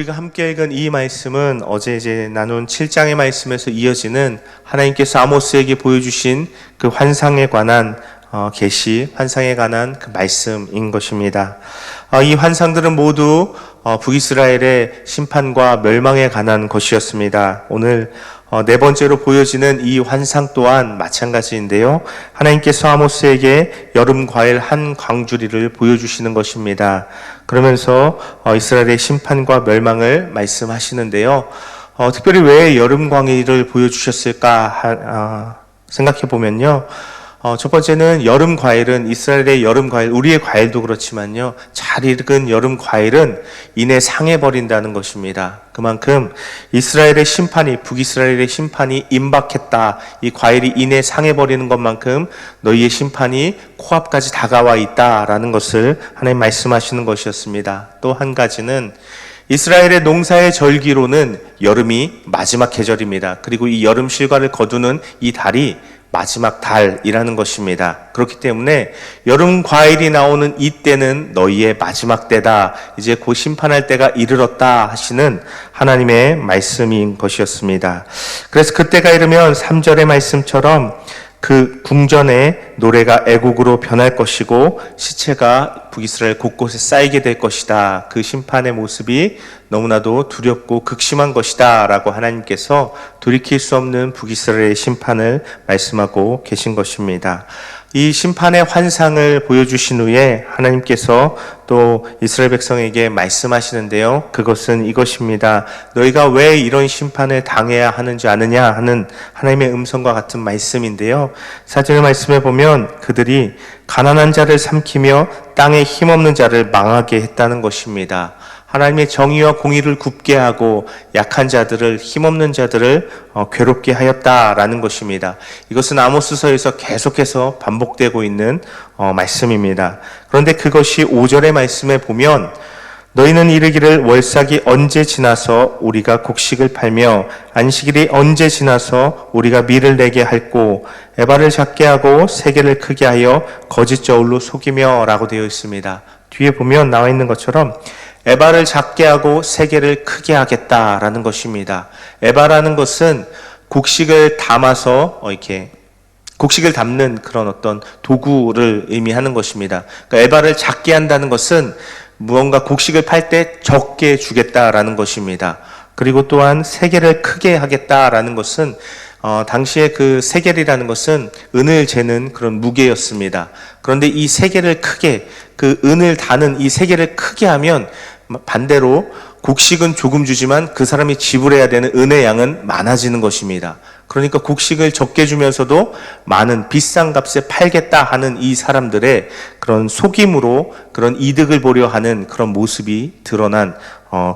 우리가 함께 읽은 이 말씀은 어제 나눈 7장의 말씀에서 이어지는 하나님께서 아모스에게 보여주신 그 환상에 관한 계시, 환상에 관한 그 말씀인 것입니다. 이 환상들은 모두 북이스라엘의 심판과 멸망에 관한 것이었습니다. 오늘 네 번째로 보여지는 이 환상 또한 마찬가지인데요. 하나님께서 아모스에게 여름 과일 한 광주리를 보여주시는 것입니다. 그러면서 이스라엘의 심판과 멸망을 말씀하시는데요. 특별히 왜 여름 과일을 보여주셨을까 생각해 보면요. 첫 번째는 여름 과일은 이스라엘의 여름 과일, 우리의 과일도 그렇지만요. 잘 익은 여름 과일은 이내 상해버린다는 것입니다. 그만큼 이스라엘의 심판이, 북이스라엘의 심판이 임박했다. 이 과일이 이내 상해버리는 것만큼 너희의 심판이 코앞까지 다가와 있다라는 것을 하나님 말씀하시는 것이었습니다. 또 한 가지는 이스라엘의 농사의 절기로는 여름이 마지막 계절입니다. 그리고 이 여름 실과를 거두는 이 달이 마지막 달이라는 것입니다. 그렇기 때문에 여름 과일이 나오는 이때는 너희의 마지막 때다. 이제 곧 심판할 때가 이르렀다 하시는 하나님의 말씀인 것이었습니다. 그래서 그때가 이르면 3절의 말씀처럼 그 궁전의 노래가 애곡으로 변할 것이고 시체가 북이스라엘 곳곳에 쌓이게 될 것이다. 그 심판의 모습이 너무나도 두렵고 극심한 것이다 라고 하나님께서 돌이킬 수 없는 북이스라엘의 심판을 말씀하고 계신 것입니다. 이 심판의 환상을 보여주신 후에 하나님께서 또 이스라엘 백성에게 말씀하시는데요. 그것은 이것입니다. 너희가 왜 이런 심판을 당해야 하는지 아느냐 하는 하나님의 음성과 같은 말씀인데요. 4절 말씀에 보면 그들이 가난한 자를 삼키며 땅에 힘없는 자를 망하게 했다는 것입니다. 하나님의 정의와 공의를 굽게 하고 약한 자들을, 힘없는 자들을 괴롭게 하였다라는 것입니다. 이것은 아모스서에서 계속해서 반복되고 있는 말씀입니다. 그런데 그것이 5절의 말씀에 보면 너희는 이르기를 월삭이 언제 지나서 우리가 곡식을 팔며 안식일이 언제 지나서 우리가 밀을 내게 할꼬 에바를 작게 하고 세계를 크게 하여 거짓 저울로 속이며 라고 되어 있습니다. 뒤에 보면 나와 있는 것처럼 에바를 작게 하고 세계를 크게 하겠다라는 것입니다. 에바라는 것은 곡식을 담아서 이렇게 곡식을 담는 그런 어떤 도구를 의미하는 것입니다. 그러니까 에바를 작게 한다는 것은 무언가 곡식을 팔 때 적게 주겠다라는 것입니다. 그리고 또한 세계를 크게 하겠다라는 것은 당시에 그 세겔이라는 것은 은을 재는 그런 무게였습니다. 그런데 이 세겔을 크게, 그 은을 다는 이 세겔을 크게 하면 반대로 곡식은 조금 주지만 그 사람이 지불해야 되는 은의 양은 많아지는 것입니다. 그러니까 곡식을 적게 주면서도 많은 비싼 값에 팔겠다 하는 이 사람들의 그런 속임으로 그런 이득을 보려 하는 그런 모습이 드러난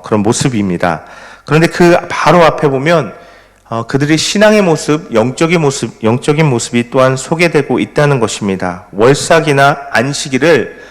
그런 모습입니다. 그런데 그 바로 앞에 보면 그들의 신앙의 모습, 영적인 모습이 또한 소개되고 있다는 것입니다. 월삭이나 안식일을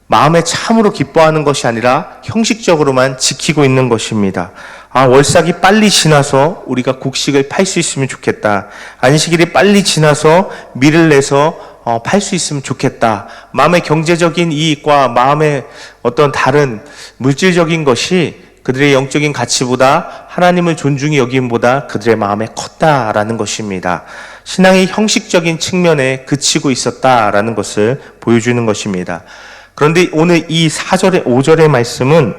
마음에 참으로 기뻐하는 것이 아니라 형식적으로만 지키고 있는 것입니다. 월삭이 빨리 지나서 우리가 곡식을 팔 수 있으면 좋겠다. 안식일이 빨리 지나서 밀을 내서 팔 수 있으면 좋겠다. 마음의 경제적인 이익과 마음의 어떤 다른 물질적인 것이 그들의 영적인 가치보다 하나님을 존중히 여김보다 그들의 마음에 컸다라는 것입니다. 신앙의 형식적인 측면에 그치고 있었다라는 것을 보여주는 것입니다. 그런데 오늘 이 4절의 5절의 말씀은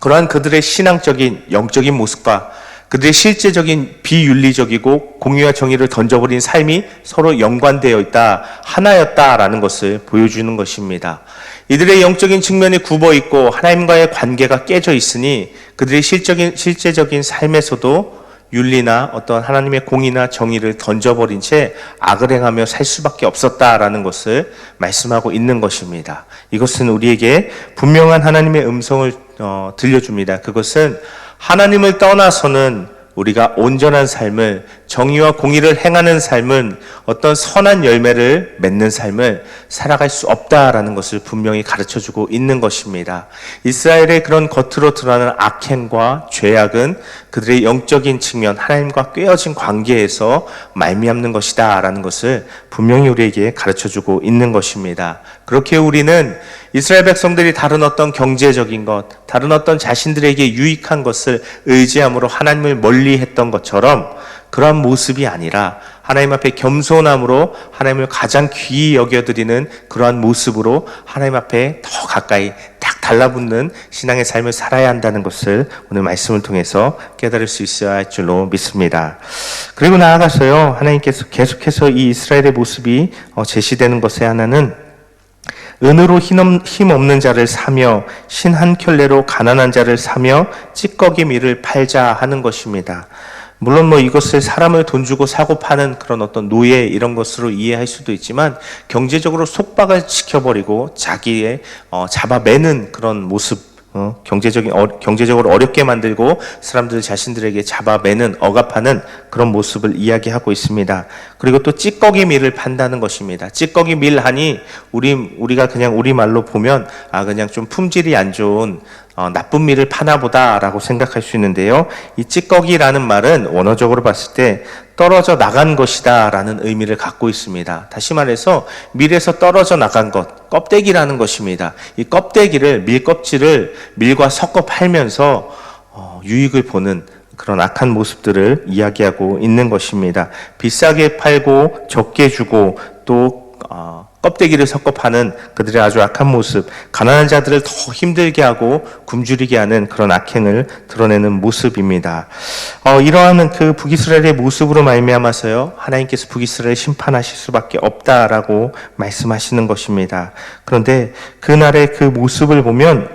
그러한 그들의 신앙적인 영적인 모습과 그들의 실제적인 비윤리적이고 공의와 정의를 던져버린 삶이 서로 연관되어 있다, 하나였다라는 것을 보여주는 것입니다. 이들의 영적인 측면이 굽어 있고 하나님과의 관계가 깨져 있으니 그들의 실제적인 삶에서도 윤리나 어떤 하나님의 공의나 정의를 던져버린 채 악을 행하며 살 수밖에 없었다라는 것을 말씀하고 있는 것입니다. 이것은 우리에게 분명한 하나님의 음성을 들려줍니다. 그것은 하나님을 떠나서는 우리가 온전한 삶을 정의와 공의를 행하는 삶은 어떤 선한 열매를 맺는 삶을 살아갈 수 없다라는 것을 분명히 가르쳐주고 있는 것입니다. 이스라엘의 그런 겉으로 드러나는 악행과 죄악은 그들의 영적인 측면, 하나님과 꿰어진 관계에서 말미암는 것이다 라는 것을 분명히 우리에게 가르쳐주고 있는 것입니다. 그렇게 우리는 이스라엘 백성들이 다른 어떤 경제적인 것, 다른 어떤 자신들에게 유익한 것을 의지함으로 하나님을 멀리했던 것처럼 그러한 모습이 아니라 하나님 앞에 겸손함으로 하나님을 가장 귀히 여겨드리는 그러한 모습으로 하나님 앞에 더 가까이 딱 달라붙는 신앙의 삶을 살아야 한다는 것을 오늘 말씀을 통해서 깨달을 수 있어야 할 줄로 믿습니다. 그리고 나아가서요, 하나님께서 계속해서 이 이스라엘의 모습이 제시되는 것의 하나는 은으로 힘없는 자를 사며 신 한 켤레로 가난한 자를 사며 찌꺼기 밀을 팔자 하는 것입니다. 물론 이것을 사람을 돈 주고 사고 파는 그런 어떤 노예 이런 것으로 이해할 수도 있지만 경제적으로 속박을 시켜버리고 자기의 잡아매는 그런 모습, 경제적으로 어렵게 만들고 사람들 자신들에게 잡아매는, 억압하는 그런 모습을 이야기하고 있습니다. 그리고 또 찌꺼기 밀을 판다는 것입니다. 찌꺼기 밀 하니 우리가 그냥 우리말로 보면 그냥 좀 품질이 안 좋은 나쁜 밀을 파나보다라고 생각할 수 있는데요. 이 찌꺼기라는 말은 원어적으로 봤을 때 떨어져 나간 것이다 라는 의미를 갖고 있습니다. 다시 말해서 밀에서 떨어져 나간 것, 껍데기라는 것입니다. 이 껍데기를, 밀껍질을 밀과 섞어 팔면서 유익을 보는 그런 악한 모습들을 이야기하고 있는 것입니다. 비싸게 팔고 적게 주고 또 껍데기를 섞어 파는 그들의 아주 악한 모습, 가난한 자들을 더 힘들게 하고 굶주리게 하는 그런 악행을 드러내는 모습입니다. 이러한 그 북이스라엘의 모습으로 말미암아서요, 하나님께서 북이스라엘을 심판하실 수밖에 없다라고 말씀하시는 것입니다. 그런데 그날의 그 모습을 보면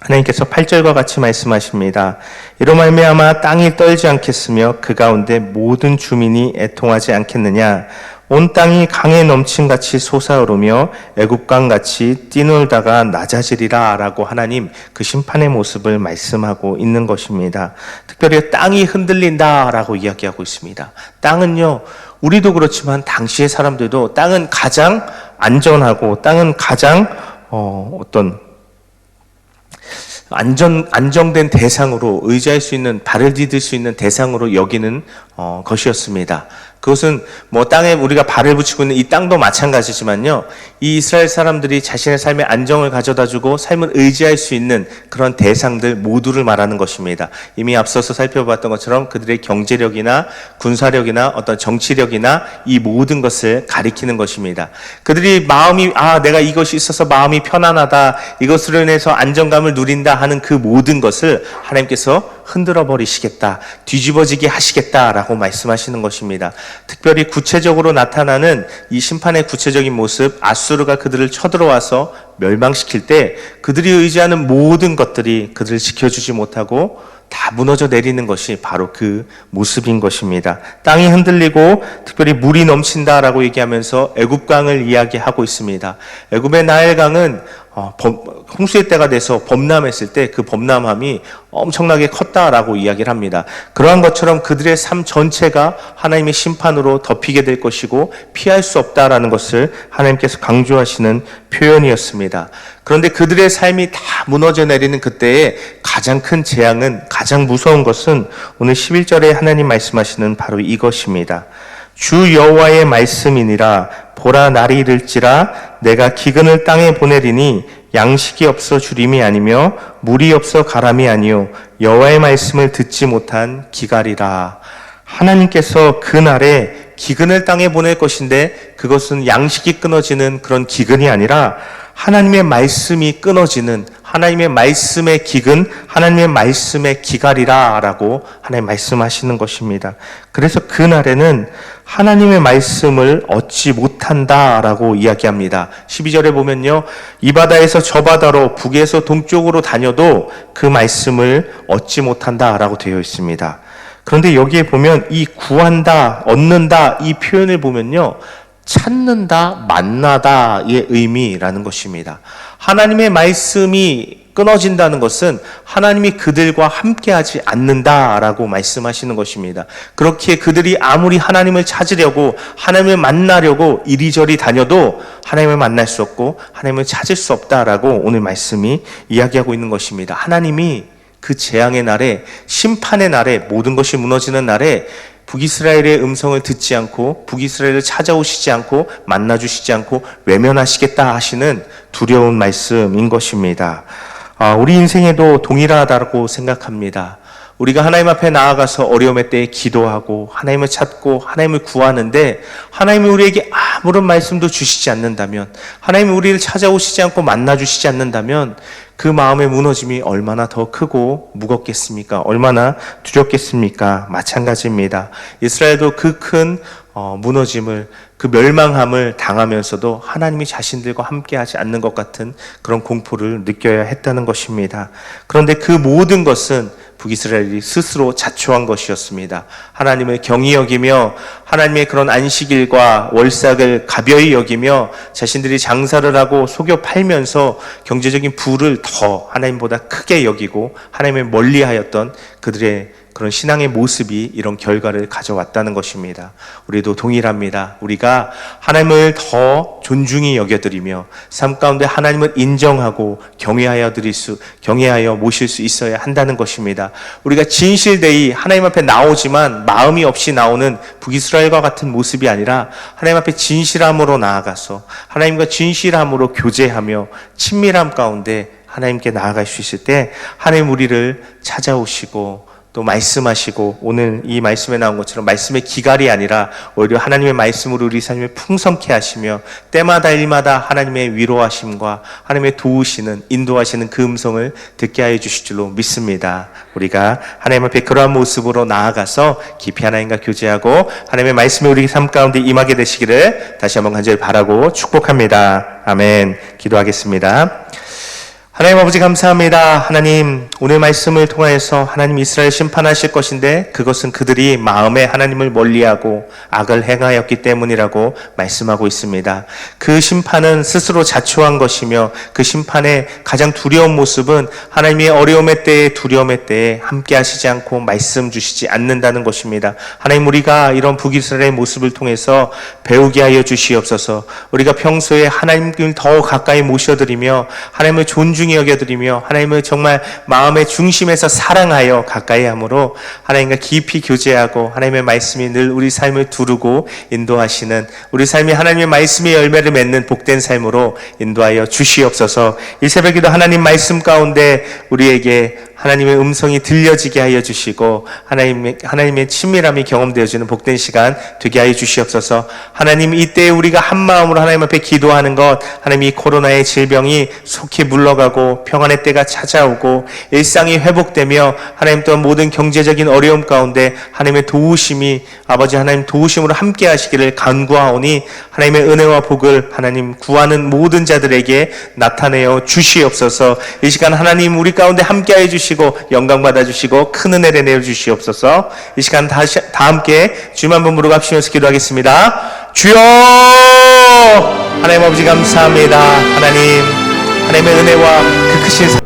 하나님께서 8절과 같이 말씀하십니다. 이로 말미암아 땅이 떨지 않겠으며 그 가운데 모든 주민이 애통하지 않겠느냐. 온 땅이 강에 넘친같이 솟아오르며 애굽강같이 뛰놀다가 낮아지리라 라고 하나님 그 심판의 모습을 말씀하고 있는 것입니다. 특별히 땅이 흔들린다 라고 이야기하고 있습니다. 땅은요, 우리도 그렇지만 당시의 사람들도 땅은 가장 안전하고 땅은 가장 안정된 대상으로 의지할 수 있는, 발을 디딜 수 있는 대상으로 여기는 것이었습니다. 그것은 땅에 우리가 발을 붙이고 있는 이 땅도 마찬가지지만요, 이 이스라엘 사람들이 자신의 삶의 안정을 가져다주고 삶을 의지할 수 있는 그런 대상들 모두를 말하는 것입니다. 이미 앞서서 살펴봤던 것처럼 그들의 경제력이나 군사력이나 어떤 정치력이나 이 모든 것을 가리키는 것입니다. 그들이 마음이 내가 이것이 있어서 마음이 편안하다, 이것으로 인해서 안정감을 누린다 하는 그 모든 것을 하나님께서 흔들어 버리시겠다, 뒤집어지게 하시겠다라고 말씀하시는 것입니다. 특별히 구체적으로 나타나는 이 심판의 구체적인 모습, 아수르가 그들을 쳐들어와서 멸망시킬 때 그들이 의지하는 모든 것들이 그들을 지켜주지 못하고 다 무너져 내리는 것이 바로 그 모습인 것입니다. 땅이 흔들리고 특별히 물이 넘친다라고 얘기하면서 애굽강을 이야기하고 있습니다. 애굽의 나일강은 홍수의 때가 돼서 범람했을 때 그 범람함이 엄청나게 컸다라고 이야기를 합니다. 그러한 것처럼 그들의 삶 전체가 하나님의 심판으로 덮이게 될 것이고 피할 수 없다라는 것을 하나님께서 강조하시는 표현이었습니다. 그런데 그들의 삶이 다 무너져 내리는 그때에 가장 큰 재앙은, 가장 무서운 것은 오늘 11절에 하나님 말씀하시는 바로 이것입니다. 주 여호와의 말씀이니라. 보라, 날이 이를지라 내가 기근을 땅에 보내리니 양식이 없어 주림이 아니며 물이 없어 가람이 아니요 여호와의 말씀을 듣지 못한 기갈이라. 하나님께서 그날에 기근을 땅에 보낼 것인데 그것은 양식이 끊어지는 그런 기근이 아니라 하나님의 말씀이 끊어지는, 하나님의 말씀의 기근, 하나님의 말씀의 기갈이라 라고 하나님 말씀하시는 것입니다. 그래서 그날에는 하나님의 말씀을 얻지 못한다 라고 이야기합니다. 12절에 보면요, 이 바다에서 저 바다로 북에서 동쪽으로 다녀도 그 말씀을 얻지 못한다 라고 되어 있습니다. 그런데 여기에 보면 이 구한다, 얻는다 이 표현을 보면요, 찾는다, 만나다의 의미라는 것입니다. 하나님의 말씀이 끊어진다는 것은 하나님이 그들과 함께하지 않는다라고 말씀하시는 것입니다. 그렇기에 그들이 아무리 하나님을 찾으려고 하나님을 만나려고 이리저리 다녀도 하나님을 만날 수 없고 하나님을 찾을 수 없다라고 오늘 말씀이 이야기하고 있는 것입니다. 하나님이 그 재앙의 날에, 심판의 날에, 모든 것이 무너지는 날에 북이스라엘의 음성을 듣지 않고 북이스라엘을 찾아오시지 않고 만나주시지 않고 외면하시겠다 하시는 두려운 말씀인 것입니다. 우리 인생에도 동일하다고 생각합니다. 우리가 하나님 앞에 나아가서 어려움의 때에 기도하고 하나님을 찾고 하나님을 구하는데 하나님이 우리에게 아무런 말씀도 주시지 않는다면, 하나님이 우리를 찾아오시지 않고 만나주시지 않는다면 그 마음의 무너짐이 얼마나 더 크고 무겁겠습니까? 얼마나 두렵겠습니까? 마찬가지입니다. 이스라엘도 그 큰 무너짐을, 그 멸망함을 당하면서도 하나님이 자신들과 함께하지 않는 것 같은 그런 공포를 느껴야 했다는 것입니다. 그런데 그 모든 것은 북이스라엘이 스스로 자초한 것이었습니다. 하나님을 경히 여기며 하나님의 그런 안식일과 월삭을 가벼이 여기며 자신들이 장사를 하고 속여 팔면서 경제적인 부를 더 하나님보다 크게 여기고 하나님을 멀리하였던 그들의 그런 신앙의 모습이 이런 결과를 가져왔다는 것입니다. 우리도 동일합니다. 우리가 하나님을 더 존중히 여겨드리며 삶 가운데 하나님을 인정하고 경외하여 모실 수 있어야 한다는 것입니다. 우리가 진실되이 하나님 앞에 나오지만 마음이 없이 나오는 북이스라엘과 같은 모습이 아니라 하나님 앞에 진실함으로 나아가서 하나님과 진실함으로 교제하며 친밀함 가운데 하나님께 나아갈 수 있을 때 하나님 우리를 찾아오시고 또 말씀하시고, 오늘 이 말씀에 나온 것처럼 말씀의 기갈이 아니라 오히려 하나님의 말씀으로 우리 삶을 풍성케 하시며 때마다 일마다 하나님의 위로하심과 하나님의 도우시는, 인도하시는 그 음성을 듣게 하여 주실 줄로 믿습니다. 우리가 하나님 앞에 그러한 모습으로 나아가서 깊이 하나님과 교제하고 하나님의 말씀이 우리 삶 가운데 임하게 되시기를 다시 한번 간절히 바라고 축복합니다. 아멘. 기도하겠습니다. 하나님 아버지 감사합니다. 하나님, 오늘 말씀을 통하여서 하나님 이스라엘 심판하실 것인데 그것은 그들이 마음에 하나님을 멀리하고 악을 행하였기 때문이라고 말씀하고 있습니다. 그 심판은 스스로 자초한 것이며 그 심판의 가장 두려운 모습은 하나님의 어려움의 때에, 두려움의 때에 함께 하시지 않고 말씀 주시지 않는다는 것입니다. 하나님, 우리가 이런 북이스라엘의 모습을 통해서 배우게 하여 주시옵소서. 우리가 평소에 하나님을 더 가까이 모셔드리며 하나님을 존중히 여겨드리며 하나님을 정말 마음의 중심에서 사랑하여 가까이 함으로 하나님과 깊이 교제하고 하나님의 말씀이 늘 우리 삶을 두르고 인도하시는, 우리 삶이 하나님의 말씀의 열매를 맺는 복된 삶으로 인도하여 주시옵소서. 이 새벽에도 하나님 말씀 가운데 우리에게 하나님의 음성이 들려지게 하여 주시고 하나님의 친밀함이 경험되어지는 복된 시간 되게 하여 주시옵소서. 하나님, 이때에 우리가 한 마음으로 하나님 앞에 기도하는 것, 하나님 이 코로나의 질병이 속히 물러가고 평안의 때가 찾아오고 일상이 회복되며 하나님 또한 모든 경제적인 어려움 가운데 하나님의 도우심이, 아버지 하나님 도우심으로 함께 하시기를 간구하오니 하나님의 은혜와 복을 하나님 구하는 모든 자들에게 나타내어 주시옵소서. 이 시간 하나님 우리 가운데 함께 하여 주시고 영광 받아주시고 큰 은혜를 내어주시옵소서. 이 시간 다 함께 주님 한 번 부르고 합치면서 기도하겠습니다. 주여! 하나님 아버지 감사합니다. 하나님의 은혜와 그 크신